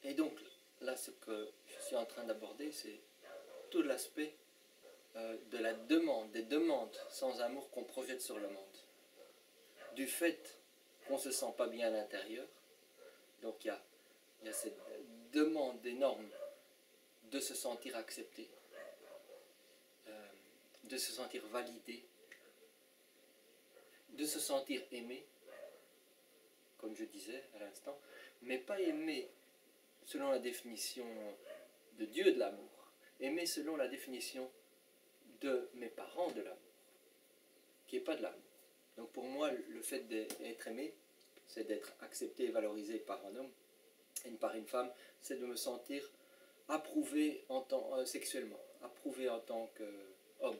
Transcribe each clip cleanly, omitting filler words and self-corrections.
Et donc, là, ce que je suis en train d'aborder, c'est tout l'aspect de la demande, des demandes sans amour qu'on projette sur le monde. Du fait qu'on ne se sent pas bien à l'intérieur, donc il y a cette demande énorme de se sentir accepté, de se sentir validé, de se sentir aimé, comme je disais à l'instant, mais pas aimé selon la définition de Dieu de l'amour, aimé selon la définition de mes parents de l'amour, qui n'est pas de l'amour. Donc pour moi, le fait d'être aimé, c'est d'être accepté et valorisé par un homme et par une femme, c'est de me sentir approuvé sexuellement, approuvé en tant qu'homme.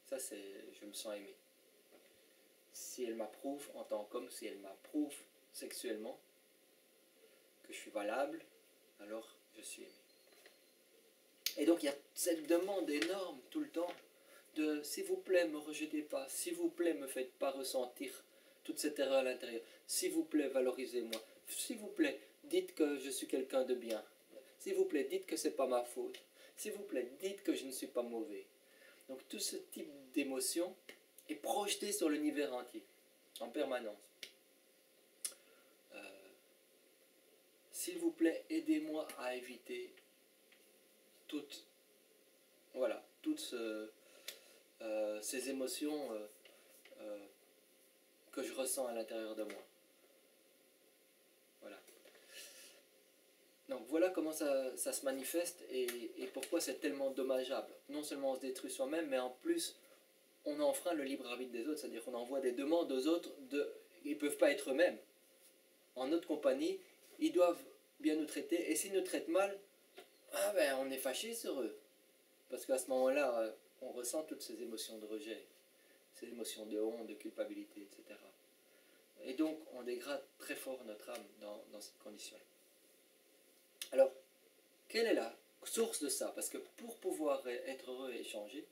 Ça, c'est, je me sens aimé. Si elle m'approuve en tant qu'homme, si elle m'approuve sexuellement, que je suis valable, alors je suis aimé. Et donc il y a cette demande énorme tout le temps de s'il vous plaît, me rejetez pas, s'il vous plaît, me faites pas ressentir toute cette erreur à l'intérieur, s'il vous plaît, valorisez-moi, s'il vous plaît, dites que je suis quelqu'un de bien, s'il vous plaît, dites que c'est pas ma faute, s'il vous plaît, dites que je ne suis pas mauvais. Donc tout ce type d'émotion est projeté sur l'univers entier, en permanence. S'il vous plaît, aidez-moi à éviter toutes ces émotions que je ressens à l'intérieur de moi. Voilà. Donc voilà comment ça se manifeste et pourquoi c'est tellement dommageable. Non seulement on se détruit soi-même, mais en plus on enfreint le libre arbitre des autres, c'est-à-dire qu'on envoie des demandes aux autres, ils ne peuvent pas être eux-mêmes. En notre compagnie, ils doivent bien nous traiter, et s'ils nous traitent mal, ah ben, on est fâché sur eux. Parce qu'à ce moment-là, on ressent toutes ces émotions de rejet, ces émotions de honte, de culpabilité, etc. Et donc, on dégrade très fort notre âme dans cette condition-là. Alors, quelle est la source de ça? Parce que pour pouvoir être heureux et changer,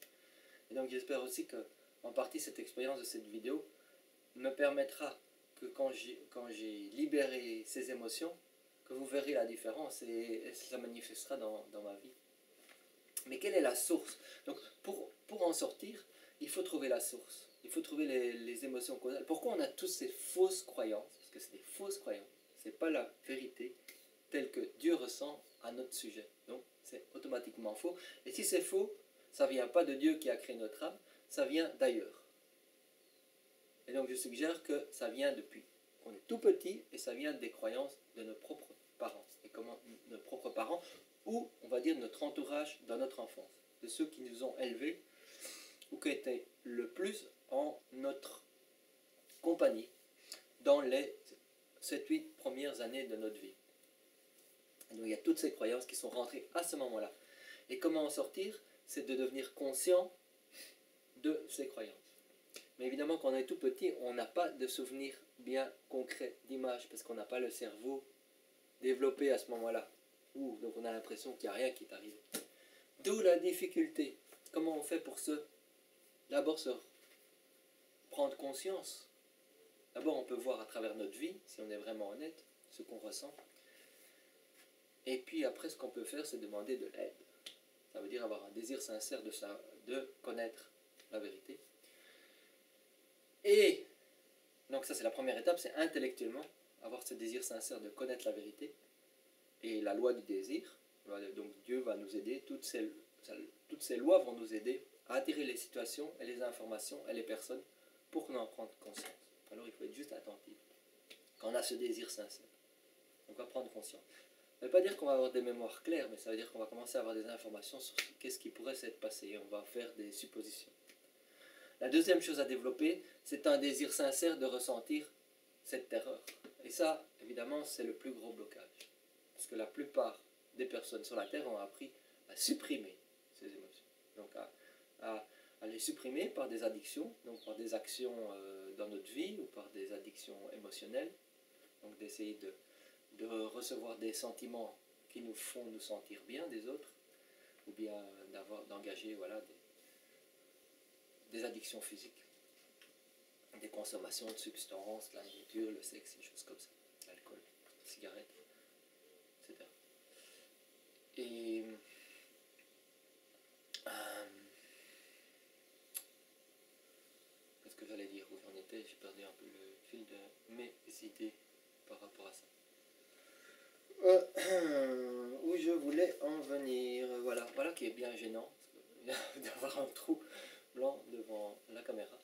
et donc j'espère aussi que, en partie, cette expérience de cette vidéo me permettra que quand j'ai libéré ces émotions, que vous verrez la différence et ça manifestera dans ma vie. Mais quelle est la source? Donc pour en sortir, il faut trouver la source. Il faut trouver les émotions causales. Pourquoi on a tous ces fausses croyances? Parce que c'est des fausses croyances. Ce n'est pas la vérité telle que Dieu ressent à notre sujet. Donc c'est automatiquement faux. Et si c'est faux, ça ne vient pas de Dieu qui a créé notre âme, ça vient d'ailleurs. Et donc je suggère que ça vient depuis qu'on est tout petit et ça vient des croyances de nos propres parents. Et comment nos propres parents, ou on va dire notre entourage dans notre enfance, de ceux qui nous ont élevés ou qui étaient le plus en notre compagnie dans les 7-8 premières années de notre vie. Et donc il y a toutes ces croyances qui sont rentrées à ce moment-là. Et comment en sortir? C'est de devenir conscient de ces croyances. Mais évidemment, quand on est tout petit, on n'a pas de souvenirs bien concrets d'image, parce qu'on n'a pas le cerveau développé à ce moment-là. Donc on a l'impression qu'il n'y a rien qui est arrivé. D'où la difficulté. Comment on fait pour d'abord se prendre conscience? D'abord, on peut voir à travers notre vie, si on est vraiment honnête, ce qu'on ressent. Et puis après, ce qu'on peut faire, c'est demander de l'aide. Ça veut dire avoir un désir sincère de connaître la vérité. Et donc ça c'est la première étape, c'est intellectuellement avoir ce désir sincère de connaître la vérité et la loi du désir. Donc Dieu va nous aider, toutes ces lois vont nous aider à attirer les situations et les informations et les personnes pour qu'on en prenne conscience. Alors il faut être juste attentif quand on a ce désir sincère. On va prendre conscience. Ça ne veut pas dire qu'on va avoir des mémoires claires, mais ça veut dire qu'on va commencer à avoir des informations sur qu'est-ce qui pourrait s'être passé et on va faire des suppositions. La deuxième chose à développer, c'est un désir sincère de ressentir cette terreur. Et ça, évidemment, c'est le plus gros blocage. Parce que la plupart des personnes sur la Terre ont appris à supprimer ces émotions. Donc à les supprimer par des addictions, donc par des actions dans notre vie ou par des addictions émotionnelles. Donc d'essayer de recevoir des sentiments qui nous font nous sentir bien des autres, ou bien d'engager des addictions physiques, des consommations de substances, la nourriture, le sexe, des choses comme ça, l'alcool, la cigarette, etc. perdu un peu le fil de mes idées par rapport à ça. Où je voulais en venir, voilà qui est bien gênant, d'avoir un trou blanc devant la caméra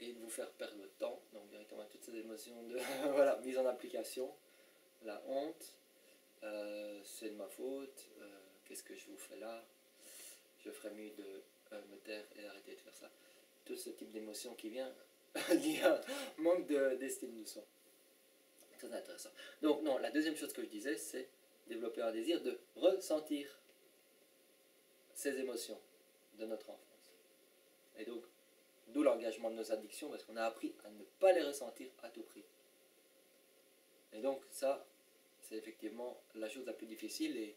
et de vous faire perdre votre temps, donc directement toutes ces émotions de voilà, mise en application, la honte, c'est de ma faute, qu'est-ce que je vous fais là, je ferais mieux de me taire et arrêter de faire ça. Tout ce type d'émotion qui vient lié à un manque d'estime de soi. Très intéressant. Donc non, la deuxième chose que je disais, c'est développer un désir de ressentir ces émotions de notre enfance. Et donc, d'où l'engagement de nos addictions, parce qu'on a appris à ne pas les ressentir à tout prix. Et donc ça, c'est effectivement la chose la plus difficile et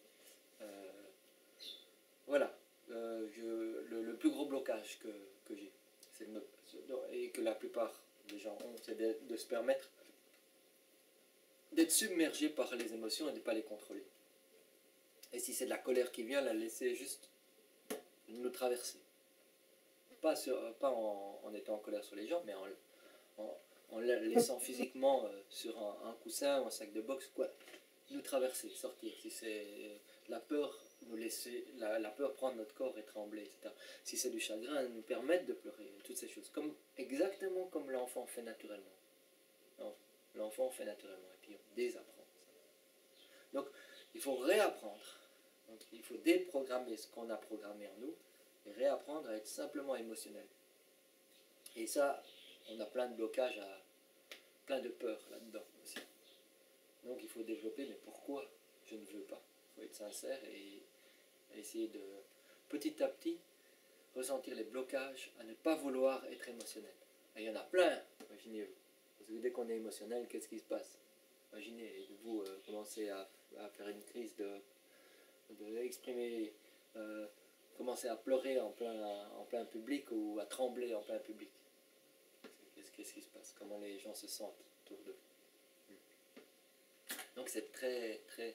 voilà, le plus gros blocage que j'ai. Et que la plupart des gens ont, c'est de se permettre d'être submergé par les émotions et de ne pas les contrôler. Et si c'est de la colère qui vient, la laisser juste nous traverser. Pas en étant en colère sur les gens, mais en la laissant physiquement sur un coussin ou un sac de boxe, quoi, nous traverser, sortir. Si c'est la peur, nous laisser la peur prendre notre corps et trembler, etc. Si c'est du chagrin, nous permettre de pleurer, toutes ces choses. Exactement comme l'enfant fait naturellement. L'enfant fait naturellement, et puis on désapprend ça. Donc, il faut réapprendre. Donc, il faut déprogrammer ce qu'on a programmé en nous et réapprendre à être simplement émotionnel. Et ça, on a plein de blocages, plein de peurs là-dedans aussi. Donc, il faut développer, mais pourquoi je ne veux pas? Il faut être sincère et essayer de, petit à petit, ressentir les blocages à ne pas vouloir être émotionnel. Et il y en a plein, imaginez-vous. Parce que dès qu'on est émotionnel, qu'est-ce qui se passe? Imaginez, vous commencez à faire une crise de exprimer, commencer à pleurer en plein public ou à trembler en plein public. Qu'est-ce qui se passe? Comment les gens se sentent autour d'eux? Donc c'est très, très...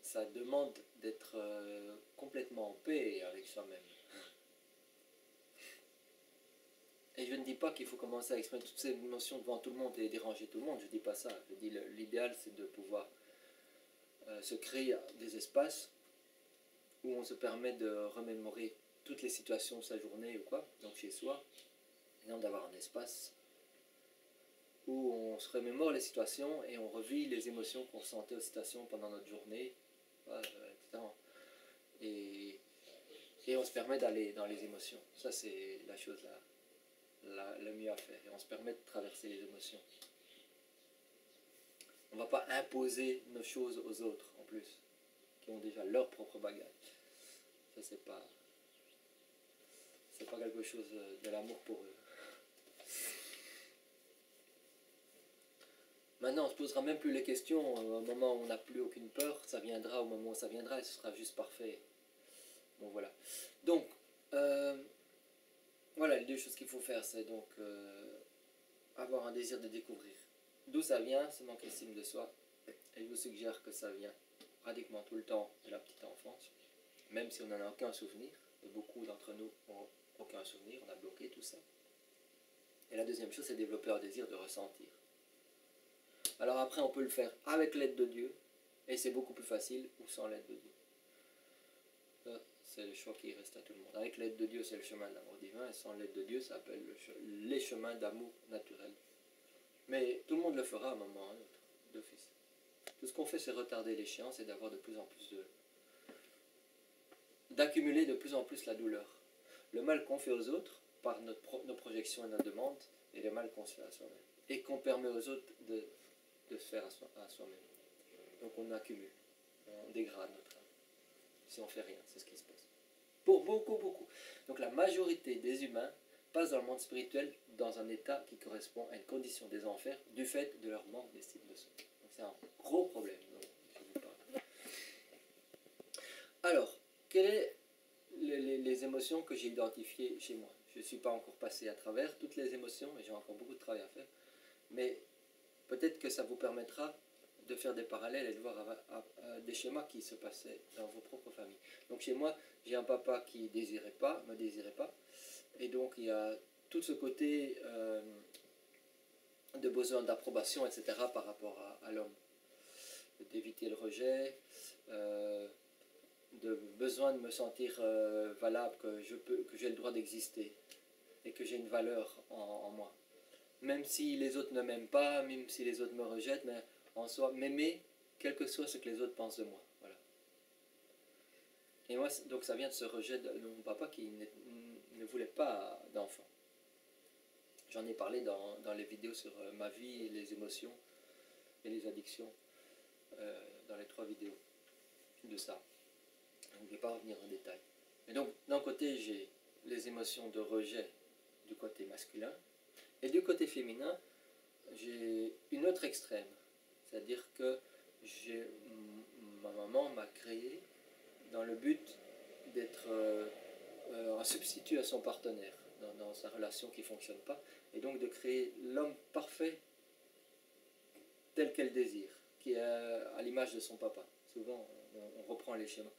ça demande d'être complètement en paix avec soi-même. Et je ne dis pas qu'il faut commencer à exprimer toutes ces émotions devant tout le monde et déranger tout le monde, je ne dis pas ça. Je dis l'idéal c'est de pouvoir se créer des espaces où on se permet de remémorer toutes les situations de sa journée ou quoi, donc chez soi, et non d'avoir un espace où on se remémore les situations et on revit les émotions qu'on ressentait aux situations pendant notre journée, etc. Et on se permet d'aller dans les émotions. Ça c'est la chose le mieux à faire. Et on se permet de traverser les émotions. On ne va pas imposer nos choses aux autres en plus, qui ont déjà leur propre bagage. Ça c'est pas quelque chose de l'amour pour eux. Maintenant, on ne se posera même plus les questions au moment où on n'a plus aucune peur, ça viendra au moment où ça viendra et ce sera juste parfait. Bon voilà. Donc, voilà les deux choses qu'il faut faire, c'est donc avoir un désir de découvrir d'où ça vient, ce manque d'estime de soi. Et je vous suggère que ça vient pratiquement tout le temps de la petite enfance, même si on n'en a aucun souvenir, et beaucoup d'entre nous n'ont aucun souvenir, on a bloqué tout ça. Et la deuxième chose, c'est développer un désir de ressentir. Alors après, on peut le faire avec l'aide de Dieu, et c'est beaucoup plus facile, ou sans l'aide de Dieu. Ça, c'est le choix qui reste à tout le monde. Avec l'aide de Dieu, c'est le chemin de l'amour divin, et sans l'aide de Dieu, ça s'appelle les chemins d'amour naturel. Mais tout le monde le fera à un moment ou à un autre, d'office. Tout ce qu'on fait, c'est retarder l'échéance et d'avoir de plus en plus d'accumuler de plus en plus la douleur. Le mal qu'on fait aux autres, par nos projections et nos demandes, et le mal qu'on se fait à soi-même. Et qu'on permet aux autres de se faire à soi-même. Donc on accumule, on dégrade notre âme. Si on fait rien, c'est ce qui se passe. Pour beaucoup, beaucoup. Donc la majorité des humains passent dans le monde spirituel dans un état qui correspond à une condition des enfers du fait de leur manque d'estime de soi. Donc c'est un gros problème dont je vous parle. Alors, quelles sont les émotions que j'ai identifiées chez moi? Je ne suis pas encore passé à travers toutes les émotions et j'ai encore beaucoup de travail à faire. Mais peut-être que ça vous permettra de faire des parallèles et de voir des schémas qui se passaient dans vos propres familles. Donc chez moi, j'ai un papa qui me désirait pas, et donc il y a tout ce côté de besoin d'approbation, etc. par rapport à l'homme. D'éviter le rejet, de besoin de me sentir valable, que j'ai le droit d'exister et que j'ai une valeur en moi. Même si les autres ne m'aiment pas, même si les autres me rejettent, mais en soi, m'aimer, quel que soit ce que les autres pensent de moi. Voilà. Et moi, donc ça vient de ce rejet de mon papa qui ne voulait pas d'enfant. J'en ai parlé dans les vidéos sur ma vie, les émotions et les addictions, dans les 3 vidéos de ça. Donc, je ne vais pas revenir en détail. Et donc, d'un côté, j'ai les émotions de rejet du côté masculin, et du côté féminin, j'ai une autre extrême. C'est-à-dire que ma maman m'a créé dans le but d'être un substitut à son partenaire dans sa relation qui ne fonctionne pas, et donc de créer l'homme parfait tel qu'elle désire, qui est à l'image de son papa. Souvent, on reprend les schémas.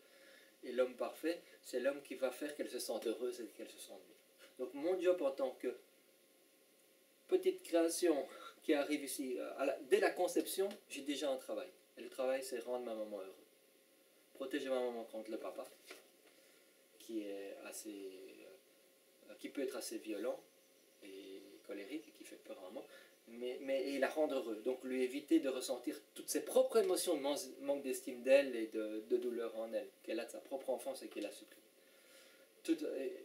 Et l'homme parfait, c'est l'homme qui va faire qu'elle se sente heureuse et qu'elle se sente bien. Donc mon job en tant que petite création qui arrive ici, dès la conception, j'ai déjà un travail. Et le travail, c'est rendre ma maman heureuse. Protéger ma maman contre le papa, qui peut être assez violent et colérique et qui fait peur à maman, et la rendre heureuse. Donc lui éviter de ressentir toutes ses propres émotions de manque d'estime d'elle et de douleur en elle, qu'elle a de sa propre enfance et qu'elle a supprimée.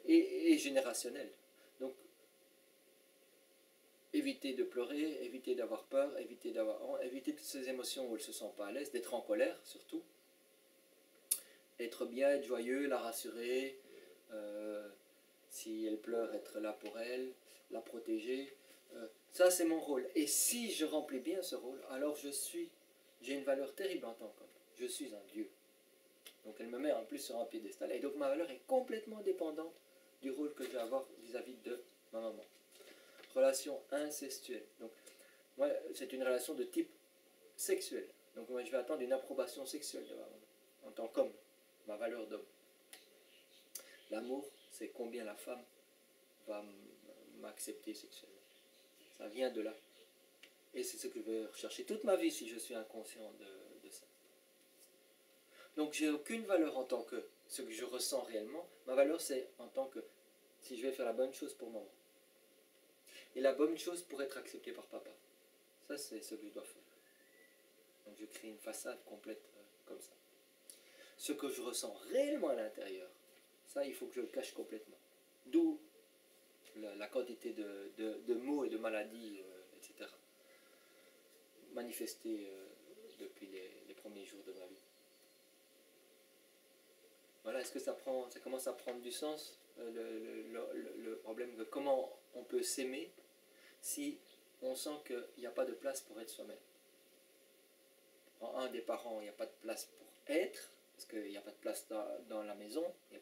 Et générationnelle. Donc éviter de pleurer, éviter d'avoir peur, éviter toutes ces émotions où elle ne se sent pas à l'aise, d'être en colère surtout, être bien, être joyeux, la rassurer, si elle pleure, être là pour elle, la protéger. Ça, c'est mon rôle. Et si je remplis bien ce rôle, alors j'ai une valeur terrible en tant qu'homme. Je suis un Dieu. Donc elle me met en plus sur un piédestal. Et donc ma valeur est complètement dépendante du rôle que je vais avoir vis-à-vis de ma maman. Relation incestuelle. Donc moi, c'est une relation de type sexuel. Donc moi, je vais attendre une approbation sexuelle de ma maman, en tant qu'homme, ma valeur d'homme. L'amour, c'est combien la femme va m'accepter sexuellement. Ça vient de là. Et c'est ce que je vais rechercher toute ma vie si je suis inconscient de ça. Donc j'ai aucune valeur en tant que ce que je ressens réellement. Ma valeur, c'est en tant que si je vais faire la bonne chose pour maman. Et la bonne chose pour être acceptée par papa. Ça, c'est ce que je dois faire. Donc je crée une façade complète comme ça. Ce que je ressens réellement à l'intérieur, ça, il faut que je le cache complètement. D'où la quantité de maux et de maladies, etc. manifestées depuis les premiers jours de ma vie. Voilà, est-ce que ça commence à prendre du sens, le problème de comment on peut s'aimer si on sent qu'il n'y a pas de place pour être soi-même. En un des parents, il n'y a pas de place pour être, parce qu'il n'y a pas de place dans la maison, il n'y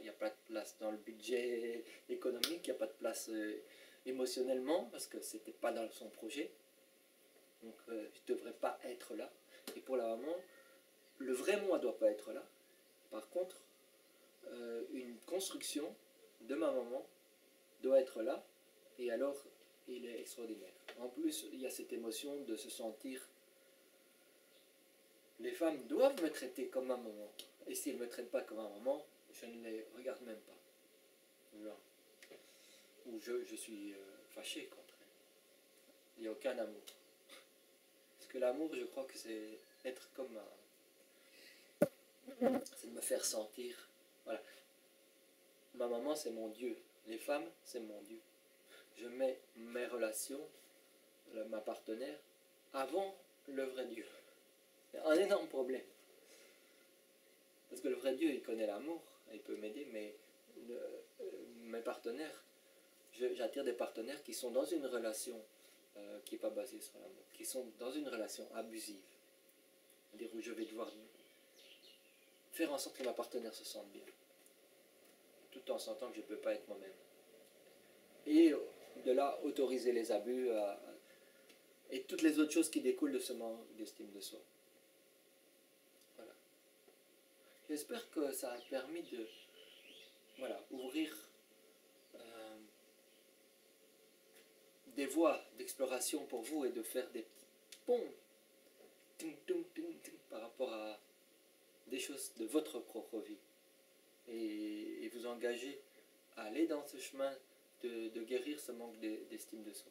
a pas de place dans le budget économique, il n'y a pas de place émotionnellement, parce que ce n'était pas dans son projet. Donc je ne devrais pas être là. Et pour la maman, le vrai moi ne doit pas être là. Par contre, une construction de ma maman doit être là, et alors il est extraordinaire. En plus, il y a cette émotion de se sentir... Les femmes doivent me traiter comme ma maman. Et s'ils ne me traitent pas comme ma maman, je ne les regarde même pas. Voilà. Ou je suis fâché contre elles. Il n'y a aucun amour. Parce que l'amour, je crois que c'est être comme c'est de me faire sentir. Voilà. Ma maman, c'est mon Dieu. Les femmes, c'est mon Dieu. Je mets mes relations, ma partenaire, avant le vrai Dieu. C'est un énorme problème. Parce que le vrai Dieu, il connaît l'amour, il peut m'aider, mais mes partenaires, j'attire des partenaires qui sont dans une relation qui n'est pas basée sur l'amour, qui sont dans une relation abusive. C'est-à-dire où je vais devoir faire en sorte que ma partenaire se sente bien, tout en sentant que je ne peux pas être moi-même. Et de là, autoriser les abus et toutes les autres choses qui découlent de ce manque d'estime de soi. Voilà. J'espère que ça a permis de ouvrir des voies d'exploration pour vous et de faire des petits ponts par rapport à des choses de votre propre vie. Et vous engager à aller dans ce chemin de guérir ce manque d'estime de soi.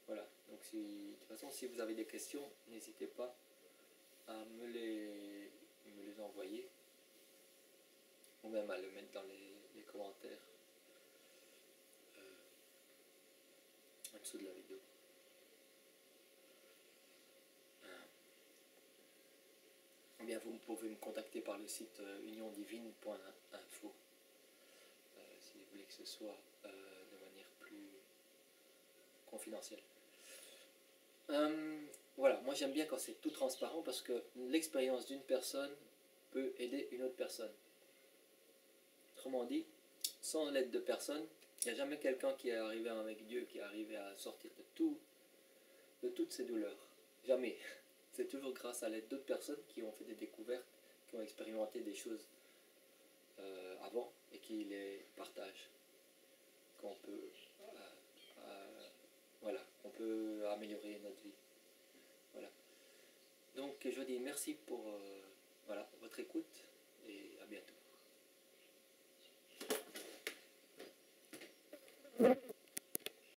Voilà, donc de toute façon, si vous avez des questions, n'hésitez pas à me les envoyer, ou même à le mettre dans les commentaires en dessous de la vidéo. Eh bien, vous pouvez me contacter par le site uniondivine.info si vous voulez que ce soit de manière plus confidentielle. Voilà, moi j'aime bien quand c'est tout transparent parce que l'expérience d'une personne peut aider une autre personne. Autrement dit, sans l'aide de personne, il n'y a jamais quelqu'un qui est arrivé avec Dieu, qui est arrivé à sortir de toutes ces douleurs. Jamais. C'est toujours grâce à l'aide d'autres personnes qui ont fait des découvertes, qui ont expérimenté des choses avant et qui les partagent. Qu'on peut, voilà, on peut améliorer notre vie. Voilà. Donc je dis merci pour voilà, votre écoute et à bientôt.